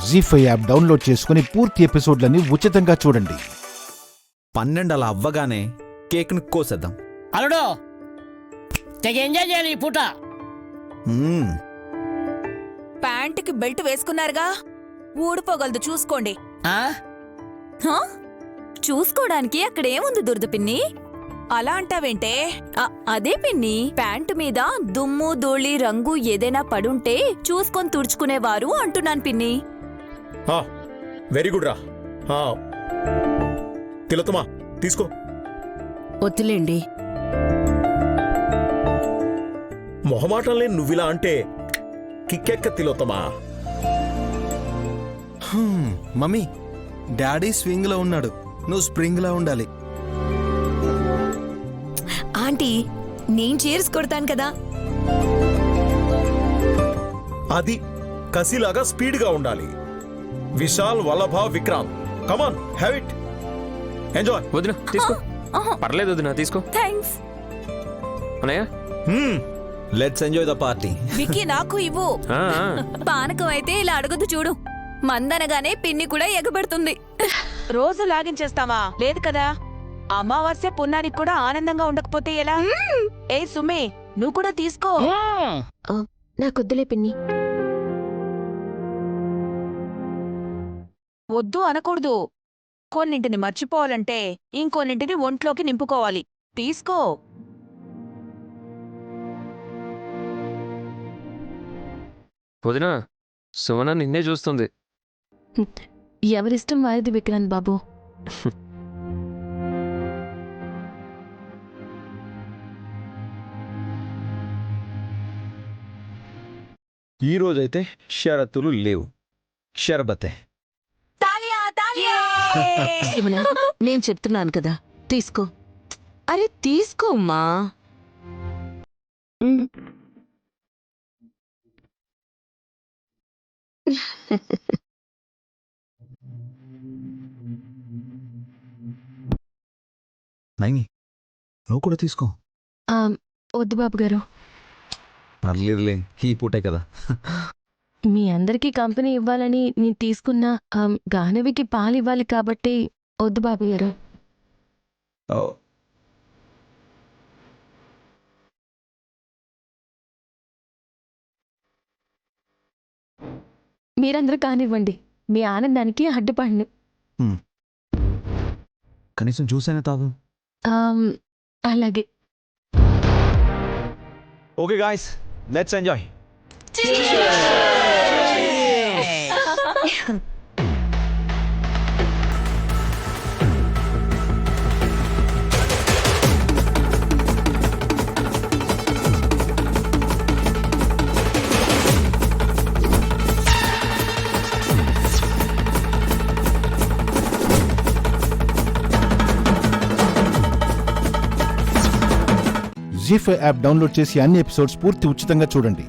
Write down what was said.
జీ5 app download చేసుకుని పూర్తి ఎపిసోడ్లని ఉచితంగా చూడండి. 12 అలా అవ్వగానే కేక్ను కోసేద్దాం. అల్లుడు తెగ ఎంజాయ్ చేయాలి ఈ పూట. ప్యాంటుకి బెల్ట్ వేసుకున్నారుగా, ఊడిపోగలదు చూసుకోండి. ఆ? చూసుకోవడానికి అక్కడేముంది దురద పిన్ని? అలా అంటావేంటే? అదే పిన్ని, ప్యాంటు మీద దుమ్ము ధూళి రంగు ఏదైనా పడుంటే చూసుకొని తుడుచుకునేవారు అంటున్నాను పిన్ని. వెరీ గుడ్ రా. తిలోత్తమా తీసుకో. వద్దులేండి. మొహమాటం లేని నువ్విలా అంటే కిక్కెక్క తిలోత్తమా. మమ్మీ, డాడీ స్వింగ్ లో ఉన్నాడు, నువ్వు స్ప్రింగ్ లా ఉండాలి. ఆంటీ, నేను చీర్స్ కొడతాను కదా. అది కసిలాగా స్పీడ్ గా ఉండాలి. Vishal, Vallabha, Vikrant, come on have it, enjoy. వదిన తీసుకో. పర్లేదు వదిన తీసుకో. థ్యాంక్స్ అన్నయ్య. Let's enjoy the party. Vicky, నాకు ఇవ్వు. పానకం అయితే ఇలా అడగదు చూడు. మందనగానే పిన్ని కూడా ఎగబెడుతుంది. రోజు లాగించేస్తావా? లేదు కదా. అమావాస్య పున్నానికి కూడా ఆనందంగా ఉండకపోతే ఎలా? ఏ సుమే, నువ్వు కూడా తీసుకో. నాకొద్దులే పిన్ని. వద్దు అనకూడదు. కొన్నింటిని మర్చిపోవాలంటే ఇంకొన్నింటిని ఒంట్లోకి నింపుకోవాలి. తీసుకో. వదిన, సుమన నిన్నే చూస్తుంది. ఎవరిష్టం వారిది విక్రాంత్ బాబు. ఈ రోజైతే షరతులు లేవు. షరబతే. నేను చెప్తున్నాను కదా, తీసుకో. అరే తీసుకోమ్మా. నైని, నువ్వు కూడా తీసుకో. వద్దు బాబు గారు. పర్లేదులే, ఈ పూటే కదా. మీ అందరికీ కంపెనీ ఇవ్వాలని నేను తీసుకున్నా. గానవికి పాలు ఇవ్వాలి కాబట్టి వద్దు బాబు గారు. మీరందరూ కానివ్వండి, మీ ఆనందానికి అడ్డుపడను. కనీసం చూసైనా తాగు. అలాగే. Okay guys, let's enjoy. ZEE5 app download చేసి అన్ని ఎపిసోడ్స్ పూర్తి ఉచితంగా చూడండి.